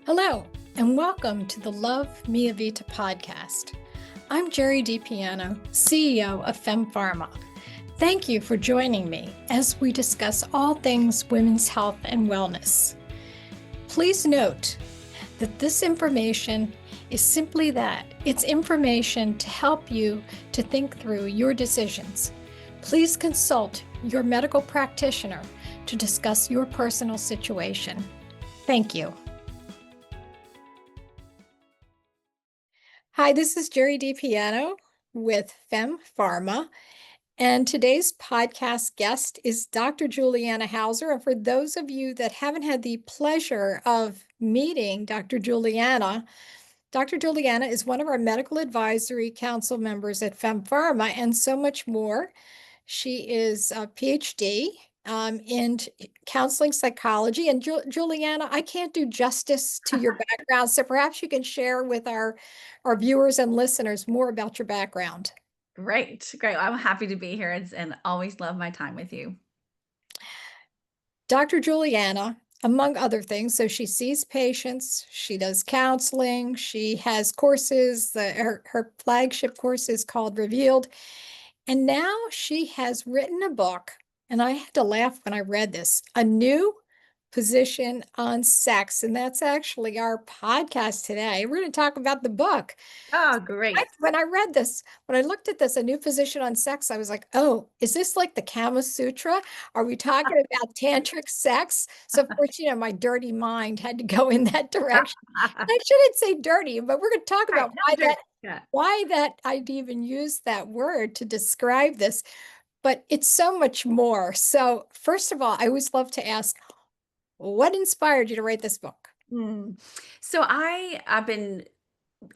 Hello, and welcome to the Love Mia Vita podcast. I'm Jerry DiPiano, CEO of FemPharma. Thank you for joining me as we discuss all things women's health and wellness. Please note that this information is simply that. It's information to help you to think through your decisions. Please consult your medical practitioner to discuss your personal situation. Thank you. Hi, this is Jerry DiPiano with FemPharma, and today's podcast guest is Dr. Juliana Hauser. And for those of you that haven't had the pleasure of meeting Dr. Juliana is one of our medical advisory council members at FemPharma and so much more. She is a PhD in counseling psychology. And Juliana, I can't do justice to your background, so perhaps you can share with our viewers and listeners more about your background. Great. I'm happy to be here and always love my time with you. Dr. Juliana, among other things, so she sees patients, she does counseling, she has courses, her flagship course is called Revealed, and now she has written a book, and I had to laugh when I read this, A New Position on Sex, and that's actually our podcast today. We're going to talk about the book. Oh, great. When I read this, when I looked at this, A New Position on Sex, I was like, oh, is this like the Kama Sutra? Are we talking about tantric sex? So of course, my dirty mind had to go in that direction. I shouldn't say dirty, but we're going to talk about why that I'd even use that word to describe this. But it's so much more. So first of all, I always love to ask, what inspired you to write this book? So I've been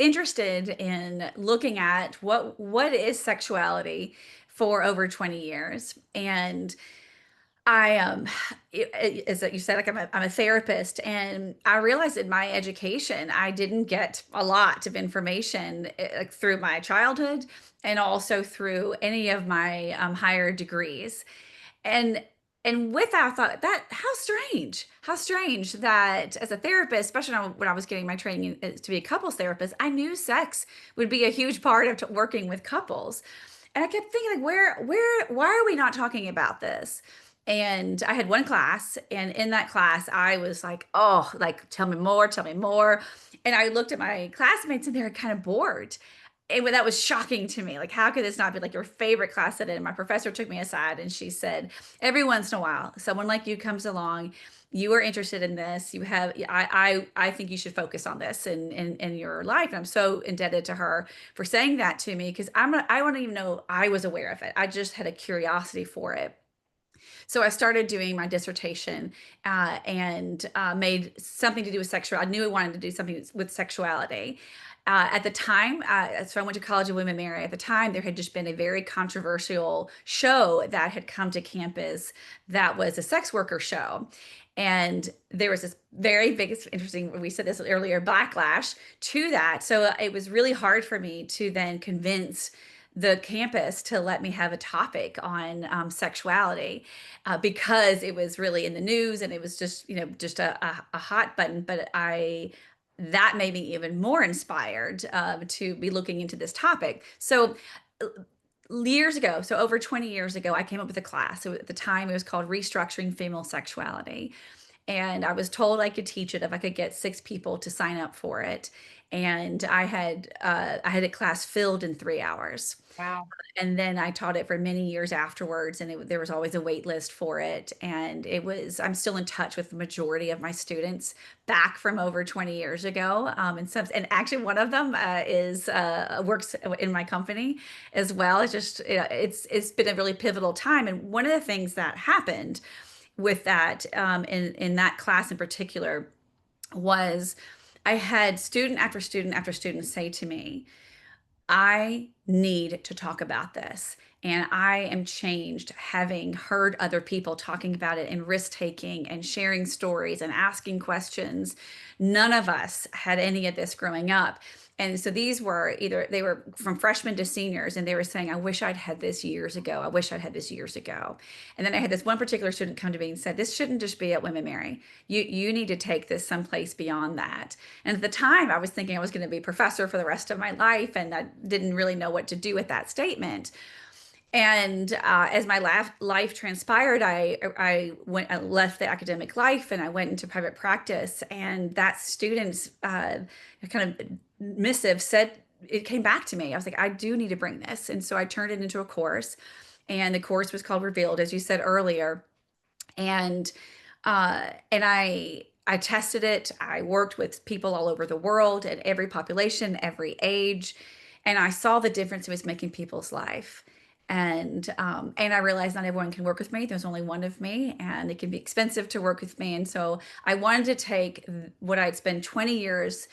interested in looking at what is sexuality for over 20 years. And I as you said, like I'm a therapist, and I realized in my education I didn't get a lot of information like through my childhood and also through any of my higher degrees. And with that, I thought that how strange that as a therapist, especially when I was getting my training to be a couples therapist, I knew sex would be a huge part of working with couples. And I kept thinking, like, why are we not talking about this? And I had one class, and in that class, I was like, oh, like, tell me more, tell me more. And I looked at my classmates, and they were kind of bored. And that was shocking to me. Like, how could this not be like your favorite class today? And my professor took me aside and she said, every once in a while, someone like you comes along. You are interested in this. You have, I think you should focus on this in your life. And I'm so indebted to her for saying that to me because I don't even know I was aware of it. I just had a curiosity for it. So I started doing my dissertation and made something to do with sexuality. I knew I wanted to do something with sexuality. At the time, so I went to College of Women Mary. At the time, there had just been a very controversial show that had come to campus that was a sex worker show. And there was this very big, interesting, we said this earlier, backlash to that. So it was really hard for me to then convince the campus to let me have a topic on sexuality because it was really in the news and it was just, just a hot button. But that made me even more inspired to be looking into this topic. So years ago, so over 20 years ago, I came up with a class. So at the time, it was called Restructuring Female Sexuality. And I was told I could teach it if I could get 6 people to sign up for it. And I had a class filled in 3 hours. Wow. And then I taught it for many years afterwards, and there was always a wait list for it. And I'm still in touch with the majority of my students back from over 20 years ago. And actually one of them works in my company as well. It's just, it's been a really pivotal time. And one of the things that happened with that, in that class in particular, was I had student after student after student say to me, I need to talk about this. And I am changed having heard other people talking about it and risk taking and sharing stories and asking questions. None of us had any of this growing up. And so these were either they were from freshmen to seniors, and they were saying, I wish I'd had this years ago. I wish I'd had this years ago. And then I had this one particular student come to me and said, this shouldn't just be at Women Marry. You need to take this someplace beyond that. And at the time, I was thinking I was going to be a professor for the rest of my life, and I didn't really know what to do with that statement. And as my life transpired, I left the academic life and I went into private practice. And that student's kind of missive said, it came back to me. I was like, I do need to bring this. And so I turned it into a course. And the course was called Revealed, as you said earlier. And I tested it. I worked with people all over the world at every population, every age, and I saw the difference it was making people's life. And I realized not everyone can work with me. There's only one of me, and it can be expensive to work with me. And so I wanted to take what I'd spent 20 years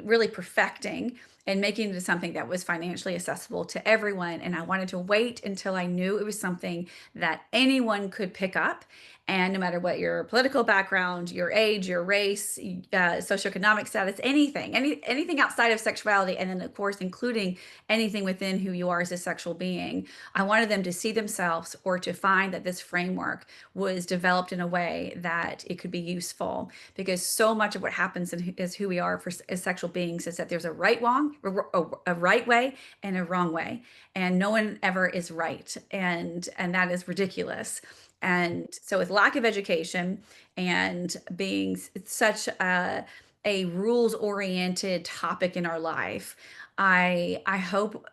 really perfecting and making it into something that was financially accessible to everyone. And I wanted to wait until I knew it was something that anyone could pick up. And no matter what your political background, your age, your race, socioeconomic status, anything outside of sexuality, and then of course including anything within who you are as a sexual being, I wanted them to see themselves or to find that this framework was developed in a way that it could be useful. Because so much of what happens is who we are as sexual beings is that there's a a right way and a wrong way, and no one ever is right, and that is ridiculous. And so, with lack of education and being such a rules oriented topic in our life, I hope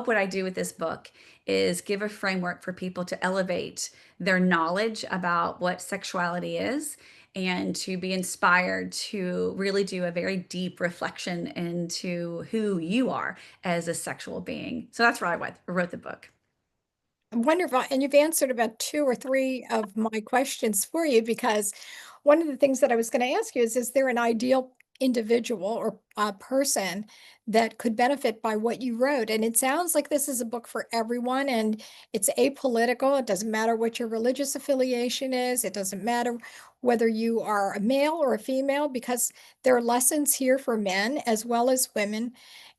what I do with this book is give a framework for people to elevate their knowledge about what sexuality is, and to be inspired to really do a very deep reflection into who you are as a sexual being. So that's why I wrote the book. Wonderful. And you've answered about two or three of my questions for you because one of the things that I was going to ask you is there an ideal individual or person that could benefit by what you wrote? And it sounds like this is a book for everyone and it's apolitical. It doesn't matter what your religious affiliation is, it doesn't matter whether you are a male or a female, because there are lessons here for men as well as women.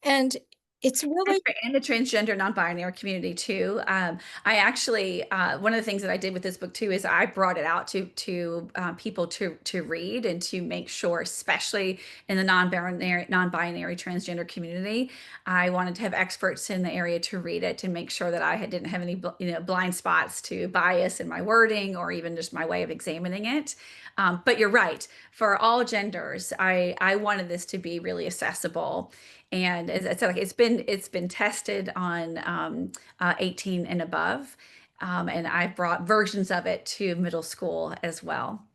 And it's really And the transgender non-binary community too. I actually one of the things that I did with this book too is I brought it out to people to read and to make sure, especially in the non-binary transgender community, I wanted to have experts in the area to read it to make sure that didn't have any blind spots to bias in my wording or even just my way of examining it. But you're right, for all genders, I wanted this to be really accessible. And as I said, like it's been tested on 18 and above, and I've brought versions of it to middle school as well.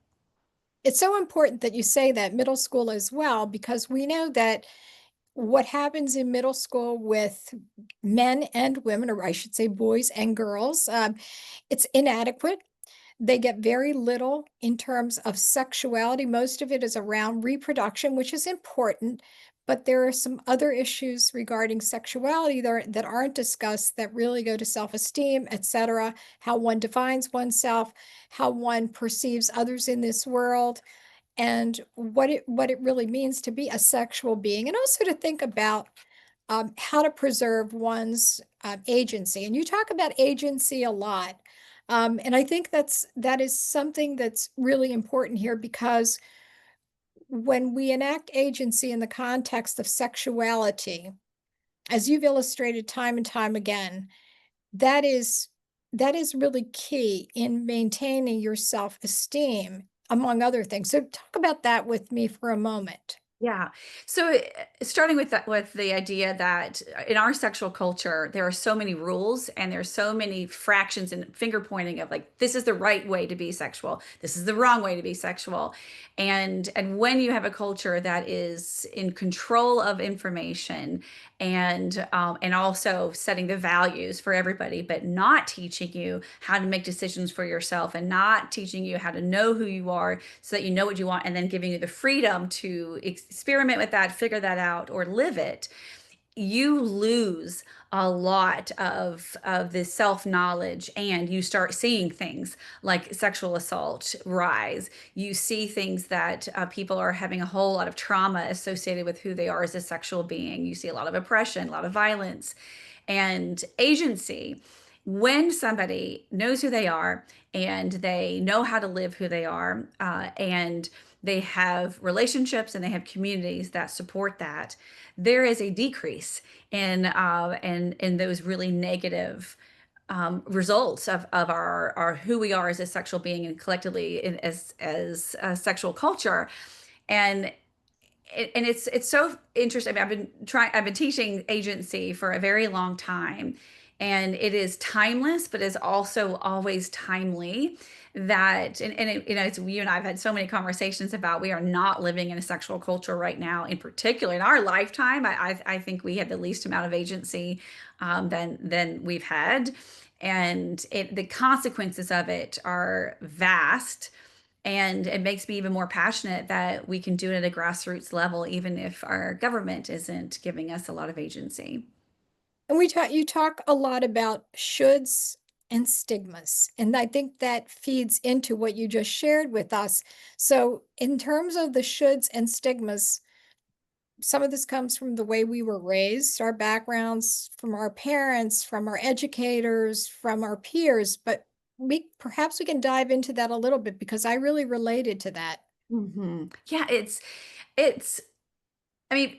it's so important that you say that middle school as well, because we know that what happens in middle school with men and women, or I should say boys and girls, it's inadequate. They get very little in terms of sexuality. Most of it is around reproduction, which is important, but there are some other issues regarding sexuality that aren't discussed that really go to self-esteem, etc., how one defines oneself, how one perceives others in this world, and what it really means to be a sexual being, and also to think about how to preserve one's agency. And you talk about agency a lot. And I think that is something that's really important here, because when we enact agency in the context of sexuality, as you've illustrated time and time again, that is that is really key in maintaining your self-esteem, among other things. So talk about that with me for a moment. Yeah. So starting with with the idea that in our sexual culture, there are so many rules and there's so many fractions and finger pointing of like, this is the right way to be sexual. This is the wrong way to be sexual. And when you have a culture that is in control of information and also setting the values for everybody, but not teaching you how to make decisions for yourself and not teaching you how to know who you are so that you know what you want, and then giving you the freedom to experiment with that, figure that out, or live it. you lose a lot of the self-knowledge, and you start seeing things like sexual assault rise. You see things that people are having a whole lot of trauma associated with who they are as a sexual being. You see a lot of oppression, a lot of violence, and agency. When somebody knows who they are and they know how to live who they are, and they have relationships and they have communities that support that, there is a decrease in those really negative results of our who we are as a sexual being and collectively as a sexual culture. And it's so interesting. I mean, I've been teaching agency for a very long time, and it is timeless, but is also always timely. It's, you and I have had so many conversations about we are not living in a sexual culture right now. In particular, in our lifetime, I think we have the least amount of agency than we've had, and the consequences of it are vast, and it makes me even more passionate that we can do it at a grassroots level, even if our government isn't giving us a lot of agency. And you talk a lot about shoulds and stigmas, and I think that feeds into what you just shared with us. So, in terms of the shoulds and stigmas, some of this comes from the way we were raised, our backgrounds, from our parents, from our educators, from our peers, but we can dive into that a little bit because I really related to that. Yeah, it's I mean,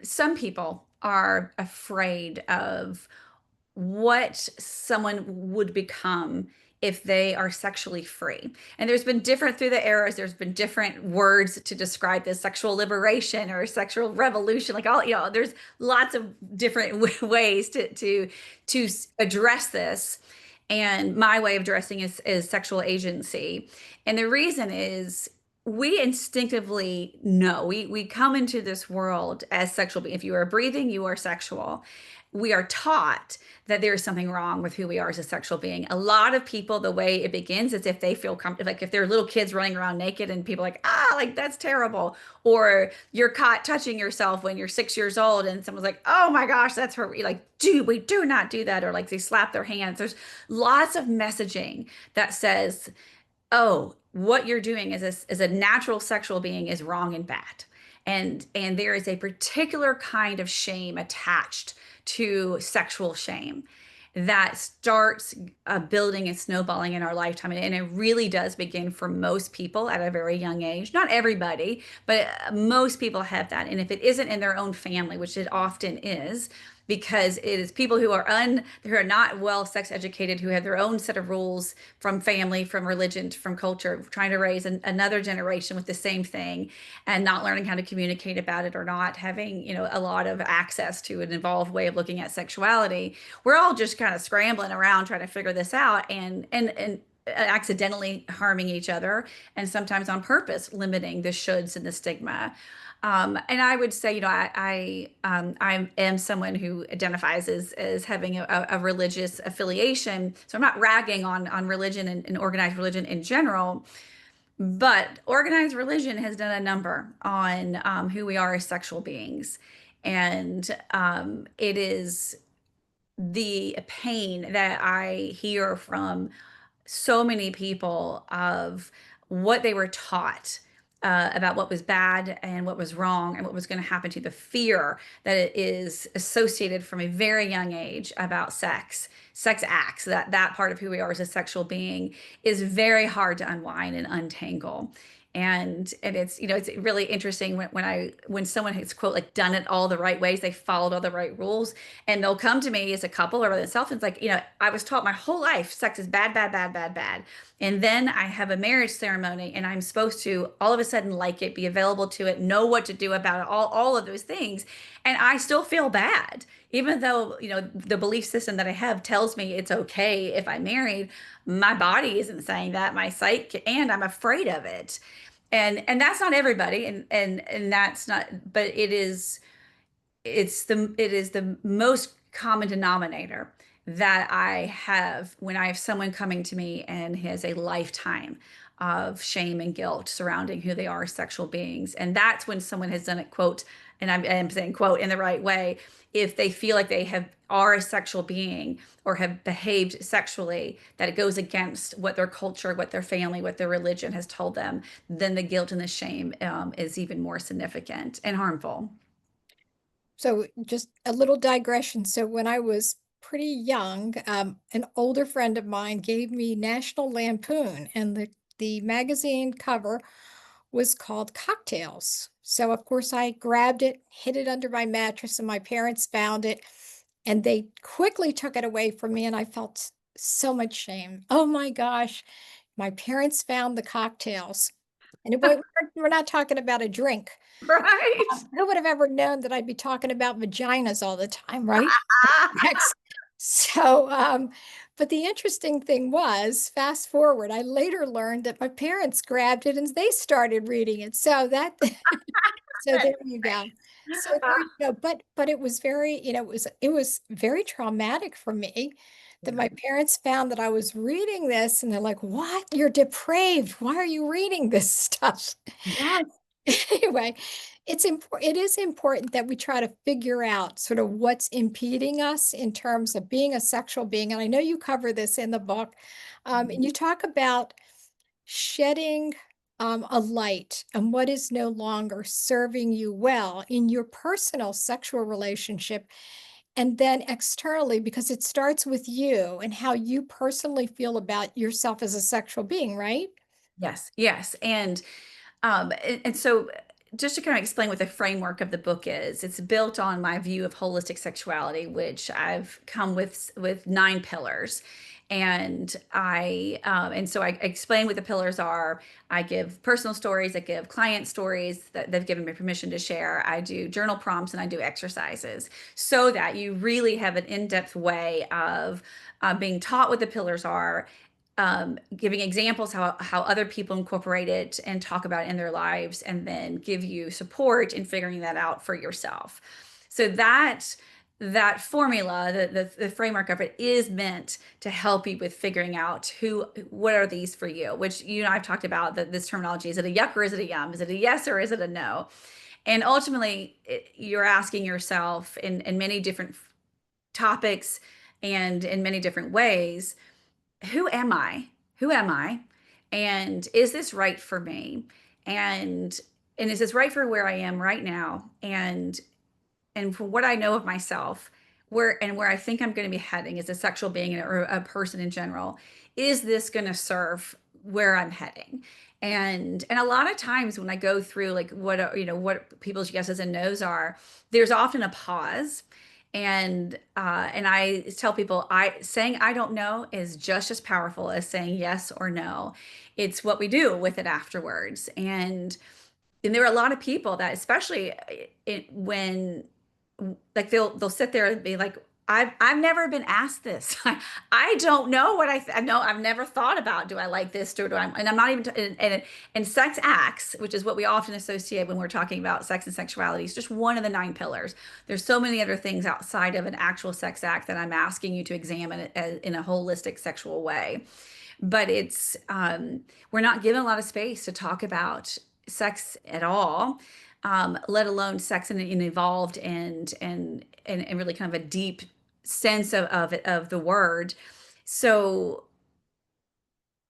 some people are afraid of what someone would become if they are sexually free. And there's been different through the eras, there's been different words to describe this: sexual liberation or sexual revolution, like all, there's lots of different ways to address this. And my way of addressing is sexual agency. And the reason is we instinctively know we come into this world as sexual beings. If you are breathing, you are sexual. We are taught that there is something wrong with who we are as a sexual being. A lot of people, the way it begins is if they feel comfortable, like if they're little kids running around naked and people are like, like that's terrible. Or you're caught touching yourself when you're 6 years old and someone's like, oh my gosh, that's her. Like, we do not do that. Or like they slap their hands. There's lots of messaging that says, oh, what you're doing as a natural sexual being is wrong and bad. And there is a particular kind of shame attached to sexual shame that starts building and snowballing in our lifetime. And it really does begin for most people at a very young age. Not everybody, but most people have that. And if it isn't in their own family, which it often is, because it is people who are not well sex educated, who have their own set of rules from family, from religion, from culture, trying to raise another generation with the same thing and not learning how to communicate about it, or not having, a lot of access to an involved way of looking at sexuality. We're all just kind of scrambling around trying to figure this out, and accidentally harming each other, and sometimes on purpose limiting the shoulds and the stigma. And I would say, I am someone who identifies as having a religious affiliation. So I'm not ragging on religion and organized religion in general, but organized religion has done a number on who we are as sexual beings. And it is the pain that I hear from so many people of what they were taught about what was bad and what was wrong and what was going to happen to the fear that it is associated from a very young age about sex acts, that part of who we are as a sexual being is very hard to unwind and untangle. And it's, it's really interesting when someone has, quote, like done it all the right ways, they followed all the right rules, and they'll come to me as a couple or by themselves, and it's like, I was taught my whole life sex is bad, bad, bad, bad, bad. And then I have a marriage ceremony and I'm supposed to all of a sudden like it, be available to it, know what to do about it, all of those things. And I still feel bad, even though, the belief system that I have tells me it's okay if I'm married. My body isn't saying that, my psyche, and I'm afraid of it. And that's not everybody, and that's not, but it is the most common denominator that I have when I have someone coming to me and has a lifetime of shame and guilt surrounding who they are as sexual beings. And that's when someone has done it, quote, and I'm saying quote in the right way, if they feel like they have are a sexual being or have behaved sexually that it goes against what their culture, what their family, what their religion has told them, then the guilt and the shame is even more significant and harmful. So just a little digression. So when I was pretty young, an older friend of mine gave me National Lampoon, and the magazine cover was called Cocktails. So of course I grabbed it, hid it under my mattress, and my parents found it, and they quickly took it away from me, and I felt so much shame. Oh my gosh, my parents found the cocktails. And we're not talking about a drink. Right. Who would have ever known that I'd be talking about vaginas all the time, right? Sex. So, but the interesting thing was, fast forward, I later learned that my parents grabbed it and they started reading it. So that, so there you go. So there you go. But it was very, it was very traumatic for me that my parents found that I was reading this, and they're like, "What? You're depraved. Why are you reading this stuff?" Yes. Anyway, it is important that we try to figure out sort of what's impeding us in terms of being a sexual being. And I know you cover this in the book, and you talk about shedding a light and what is no longer serving you well in your personal sexual relationship, and then externally, because it starts with you and how you personally feel about yourself as a sexual being, right? Yes, yes. And so just to kind of explain what the framework of the book is, it's built on my view of holistic sexuality, which I've come with 9 pillars. And so I explain what the pillars are. I give personal stories, I give client stories that they've given me permission to share. I do journal prompts and I do exercises so that you really have an in-depth way of being taught what the pillars are, giving examples how other people incorporate it and talk about it in their lives, and then give you support in figuring that out for yourself. So that formula, the framework of it, is meant to help you with figuring out what are these for you. Which I've talked about this terminology: is it a yuck or is it a yum? Is it a yes or is it a no? And ultimately, you're asking yourself in many different topics and in many different ways, who am I? Who am I? And is this right for me? And and is this right for where I am right now? And for what I know of myself, where I think I'm going to be heading as a sexual being or a person in general, is this going to serve where I'm heading? And a lot of times when I go through like what people's yeses and nos are, there's often a pause. And I tell people, I saying I don't know is just as powerful as saying yes or no. It's what we do with it afterwards. And there are a lot of people that, especially when like they'll sit there and be like, I've never been asked this. I don't know what I know. I've never thought about, do I like this, or do I? And I'm not even and sex acts, which is what we often associate when we're talking about sex and sexuality, is just one of the 9 pillars. There's so many other things outside of an actual sex act that I'm asking you to examine it in a holistic sexual way. But it's we're not given a lot of space to talk about sex at all, let alone sex in an evolved and really kind of a deep sense of the word. So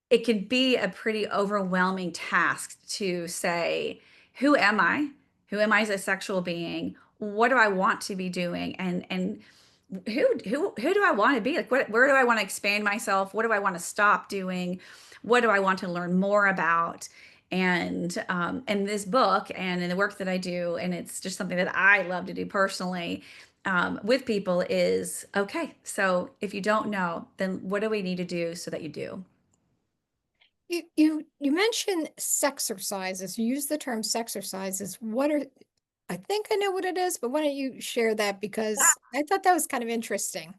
it can be a pretty overwhelming task to say, who am I? Who am I as a sexual being? What do I want to be doing? And who do I want to be? Like where do I want to expand myself? What do I want to stop doing? What do I want to learn more about? And this book and in the work that I do, and it's just something that I love to do personally, with people, is okay. So if you don't know, then what do we need to do so that you do? You mentioned sexercises. You use the term sexercises. What are, I think I know what it is, but why don't you share that? Because I thought that was kind of interesting.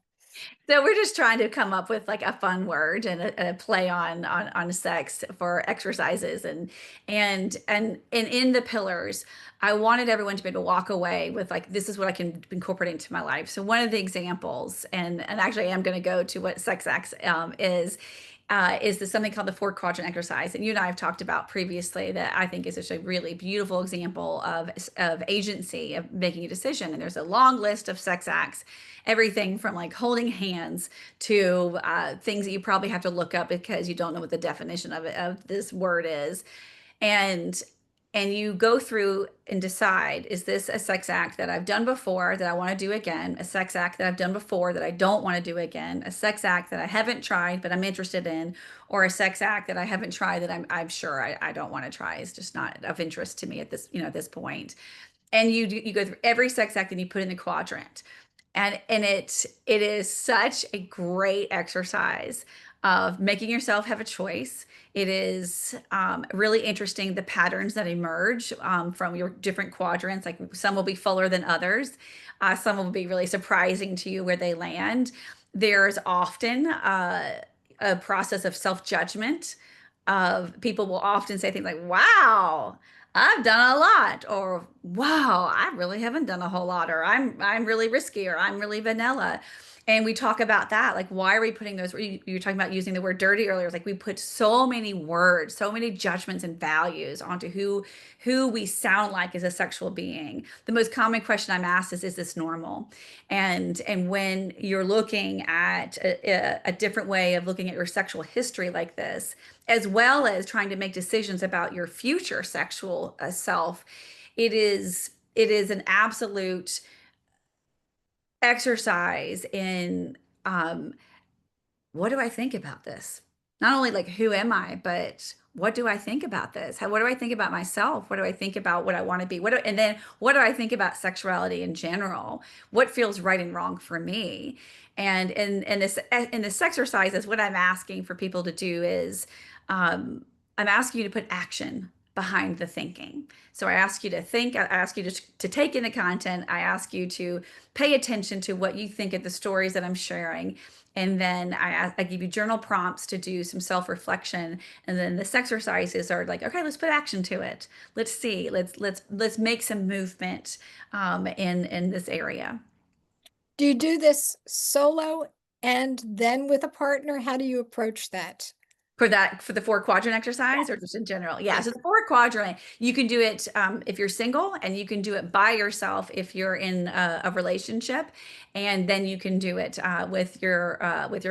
So we're just trying to come up with like a fun word and a play on sex for exercises, and in the pillars, I wanted everyone to be able to walk away with like, this is what I can incorporate into my life. So one of the examples, and actually I'm going to go to what sex acts is. is this something called the four quadrant exercise. And you and I have talked about previously that I think is just a really beautiful example of agency, of making a decision. And there's a long list of sex acts, everything from like holding hands to things that you probably have to look up because you don't know what the definition of this word is. And you go through and decide, is this a sex act that I've done before that I want to do again, a sex act that I've done before that I don't want to do again, a sex act that I haven't tried but I'm interested in, or a sex act that I haven't tried that I'm sure I don't want to try. It's just not of interest to me at this, at this point. And you go through every sex act and you put in the quadrant. And it is such a great exercise of making yourself have a choice. It is really interesting the patterns that emerge from your different quadrants. Like some will be fuller than others, some will be really surprising to you where they land. There's often a process of self-judgment. Of people will often say things like, "Wow, I've done a lot," or "Wow, I really haven't done a whole lot," or I'm really risky," or "I'm really vanilla." And we talk about that, like why are we putting those? You were talking about using the word dirty earlier. It's like we put so many words, so many judgments and values onto who we sound like as a sexual being. The most common question I'm asked is this normal? And when you're looking at a different way of looking at your sexual history like this, as well as trying to make decisions about your future sexual self, it is an absolute exercise in what do I think about this? Not only like who am I, but what do I think about this? What do I think about myself? What do I think about what I want to be? And then what do I think about sexuality in general? What feels right and wrong for me? And in this exercise is what I'm asking for people to do is I'm asking you to put action behind the thinking. So I ask you to think, I ask you to take in the content, I ask you to pay attention to what you think of the stories that I'm sharing. And then I give you journal prompts to do some self-reflection. And then this exercises are like, okay, let's put action to it. Let's see, let's make some movement in this area. Do you do this solo and then with a partner? How do you approach that? For the four quadrant exercise or just in general? Yeah. So the four quadrant, you can do it if you're single, and you can do it by yourself if you're in a relationship, and then you can do it with your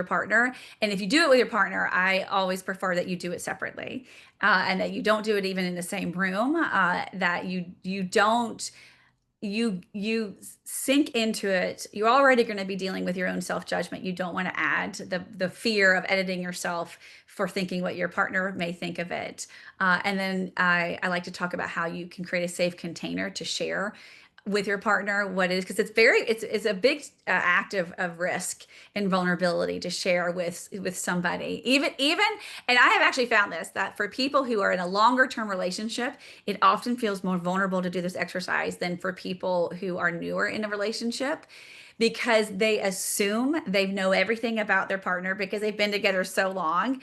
partner. And if you do it with your partner, I always prefer that you do it separately, and that you don't do it even in the same room. That you don't you sink into it. You're already going to be dealing with your own self-judgment. You don't want to add the fear of editing yourself for thinking what your partner may think of it. And then I like to talk about how you can create a safe container to share with your partner what is, because it's a big act of risk and vulnerability to share with somebody, even. And I have actually found this, that for people who are in a longer term relationship, it often feels more vulnerable to do this exercise than for people who are newer in a relationship, because they assume they know everything about their partner because they've been together so long,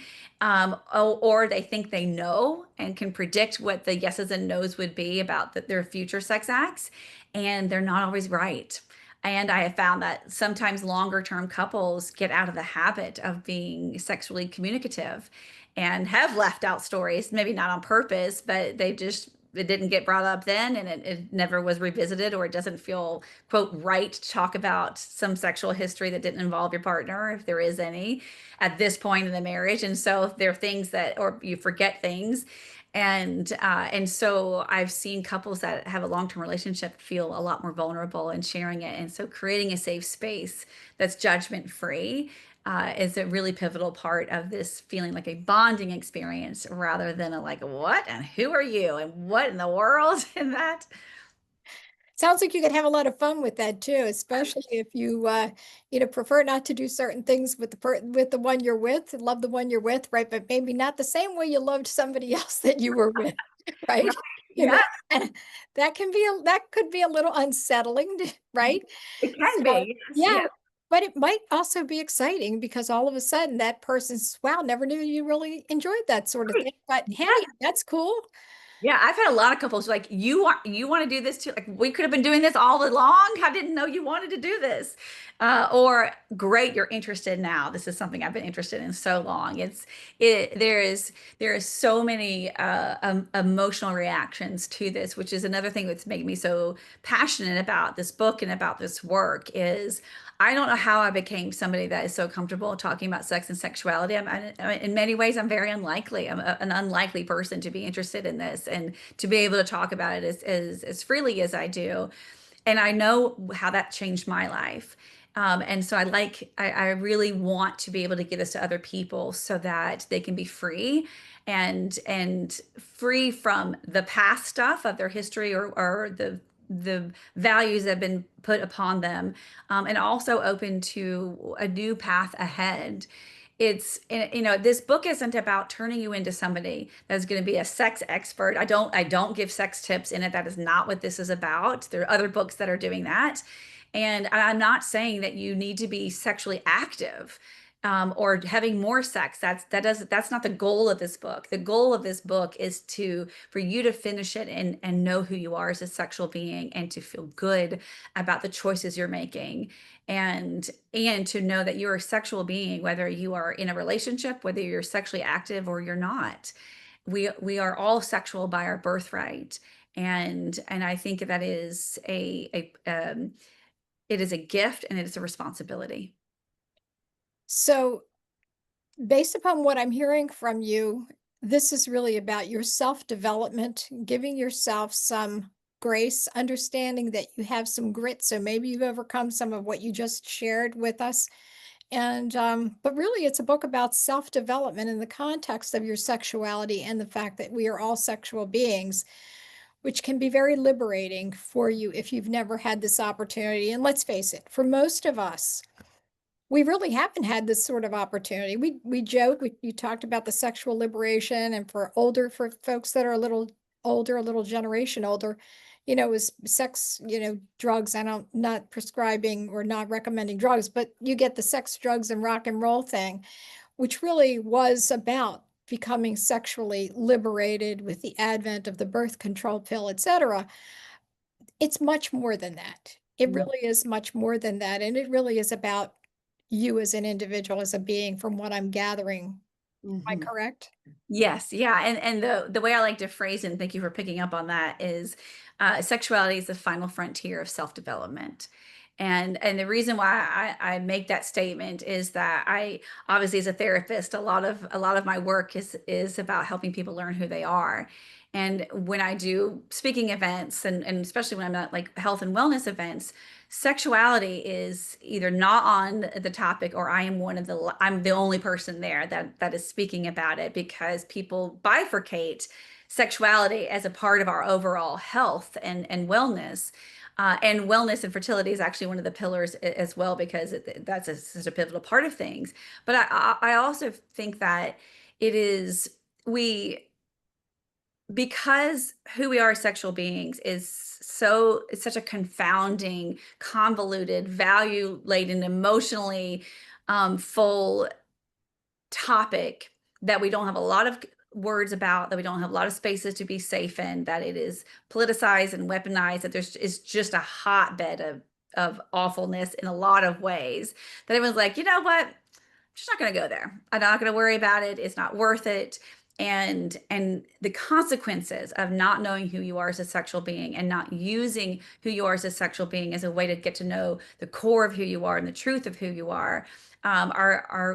or they think they know and can predict what the yeses and nos would be about their future sex acts, and they're not always right. And I have found that sometimes longer term couples get out of the habit of being sexually communicative and have left out stories, maybe not on purpose, but it didn't get brought up then, and it never was revisited, or it doesn't feel, quote, right to talk about some sexual history that didn't involve your partner, if there is any, at this point in the marriage. And so there are things that, or you forget things. And so I've seen couples that have a long-term relationship feel a lot more vulnerable in sharing it. And so creating a safe space that's judgment free is a really pivotal part of this feeling like a bonding experience, rather than a like, what and who are you and what in the world and that. Sounds like you could have a lot of fun with that too, especially if you prefer not to do certain things with with the one you're with, love the one you're with, right? But maybe not the same way you loved somebody else that you were with, Right. right? You Yeah, know, and that could be a little unsettling, right? it can So be. Yes, yeah, yes. but it might also be exciting because all of a sudden that person's, wow, never knew you really enjoyed that sort of Right. thing. But Yeah. hey, that's cool. Yeah, I've had a lot of couples like, you want to do this too? Like, we could have been doing this all along. I didn't know you wanted to do this. Or great, you're interested now. This is something I've been interested in so long. There is so many emotional reactions to this, which is another thing that's making me so passionate about this book and about this work is I don't know how I became somebody that is so comfortable talking about sex and sexuality. In many ways, I'm very unlikely. An unlikely person to be interested in this and to be able to talk about it as freely as I do. And I know how that changed my life. And so I really want to be able to give this to other people so that they can be free and free from the past stuff of their history or the values that have been put upon them, and also open to a new path ahead. This book isn't about turning you into somebody that's going to be a sex expert. I don't give sex tips in it. That is not what this is about. There are other books that are doing that. And I'm not saying that you need to be sexually active, or having more sex. That's not the goal of this book. The goal of this book is for you to finish it and know who you are as a sexual being and to feel good about the choices you're making, and to know that you're a sexual being, whether you are in a relationship, whether you're sexually active or you're not. We are all sexual by our birthright. And I think that is it is a gift and it is a responsibility. So, based upon what I'm hearing from you, this is really about your self-development, giving yourself some grace, understanding that you have some grit. So maybe you've overcome some of what you just shared with us. And but really it's a book about self-development in the context of your sexuality and the fact that we are all sexual beings, which can be very liberating for you if you've never had this opportunity. And let's face it, for most of us, we really haven't had this sort of opportunity. We joke, you talked about the sexual liberation, and for folks that are a little older, a little generation older, it was sex, drugs. I don't not prescribing or not recommending drugs, but you get the sex, drugs, and rock and roll thing, which really was about becoming sexually liberated with the advent of the birth control pill, etc. It's much more than that. It really is much more than that. And it really is about you as an individual, as a being, from what I'm gathering. Am I Mhm. correct? Yes, yeah, and the way I like to phrase it, and thank you for picking up on that, is sexuality is the final frontier of self-development. And the reason why I make that statement is that I obviously as a therapist, a lot of my work is about helping people learn who they are. And when I do speaking events and especially when I'm at like health and wellness events, sexuality is either not on the topic or I'm the only person there that is speaking about it because people bifurcate sexuality as a part of our overall health and wellness. And wellness and fertility is actually one of the pillars as well because that's such a pivotal part of things. But I also think that it is we because who we are as sexual beings it's such a confounding, convoluted, value laden, emotionally full topic that we don't have a lot of words about, that we don't have a lot of spaces to be safe in, that it is politicized and weaponized, that there's is just a hotbed of awfulness in a lot of ways. That everyone's like, you know what? Just not going to go there. I'm not going to worry about it. It's not worth it. And the consequences of not knowing who you are as a sexual being and not using who you are as a sexual being as a way to get to know the core of who you are and the truth of who you are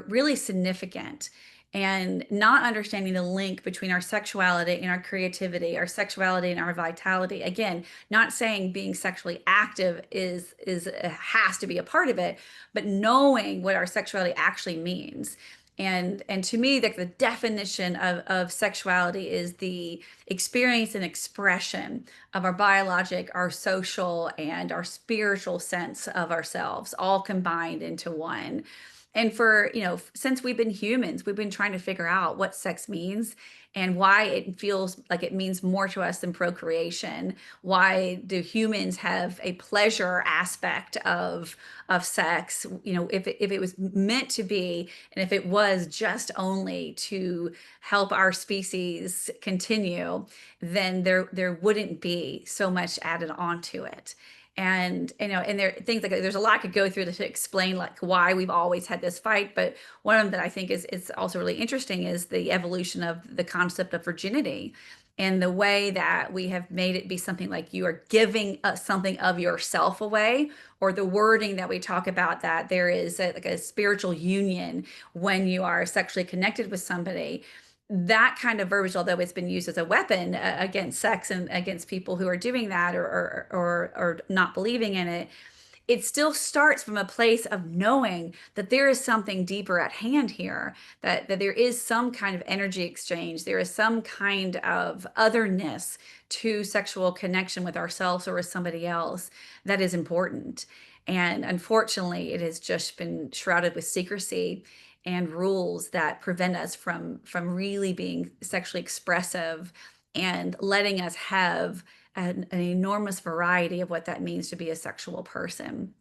really significant. And not understanding the link between our sexuality and our creativity, our sexuality and our vitality. Again, not saying being sexually active is has to be a part of it, but knowing what our sexuality actually means. And to me, the definition of sexuality is the experience and expression of our biologic, our social, and our spiritual sense of ourselves, all combined into one. And for, since we've been humans, we've been trying to figure out what sex means and why it feels like it means more to us than procreation. Why do humans have a pleasure aspect of sex? If it was meant to be, and if it was just only to help our species continue, then there wouldn't be so much added onto it. And there are things like there's a lot I could go through to explain like why we've always had this fight, but one of them that I think is also really interesting is the evolution of the concept of virginity and the way that we have made it be something like you are giving something of yourself away, or the wording that we talk about that there is like a spiritual union when you are sexually connected with somebody. That kind of verbiage, although it's been used as a weapon against sex and against people who are doing that or not believing in it, it still starts from a place of knowing that there is something deeper at hand here, that there is some kind of energy exchange, there is some kind of otherness to sexual connection with ourselves or with somebody else that is important. And unfortunately, it has just been shrouded with secrecy and rules that prevent us from really being sexually expressive and letting us have an enormous variety of what that means to be a sexual person.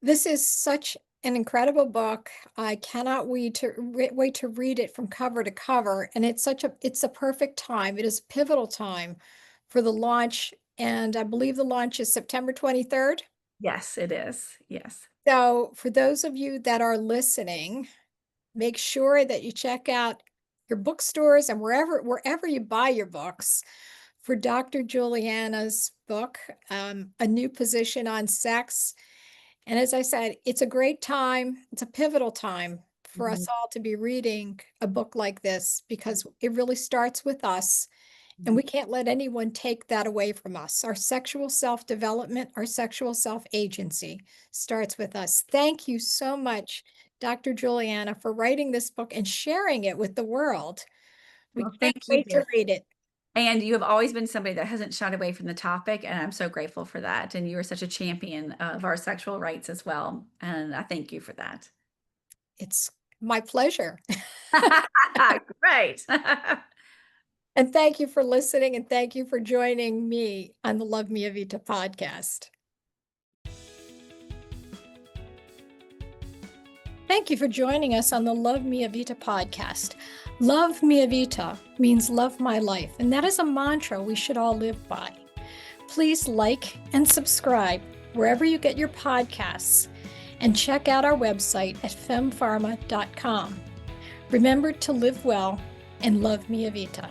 This is such an incredible book. I cannot wait to read it from cover to cover. And it's a perfect time. It is a pivotal time for the launch. And I believe the launch is September 23rd. Yes, it is. Yes. So for those of you that are listening, make sure that you check out your bookstores and wherever you buy your books for Dr. Juliana's book, A New Position on Sex. And as I said, it's a great time. It's a pivotal time for Mhm. us all to be reading a book like this because it really starts with us. And Mhm. we can't let anyone take that away from us. Our sexual self-development, our sexual self-agency starts with us. Thank you so much, Dr. Juliana, for writing this book and sharing it with the world. We Well, can't thank you. wait to read it. And you have always been somebody that hasn't shied away from the topic, and I'm so grateful for that. And you are such a champion of our sexual rights as well. And I thank you for that. It's my pleasure. Great. And thank you for listening and thank you for joining me on the Love Mia Vita podcast. Thank you for joining us on the Love Mia Vita podcast. Love Mia Vita means love my life, and that is a mantra we should all live by. Please like and subscribe wherever you get your podcasts and check out our website at fempharma.com. Remember to live well and love Mia Vita.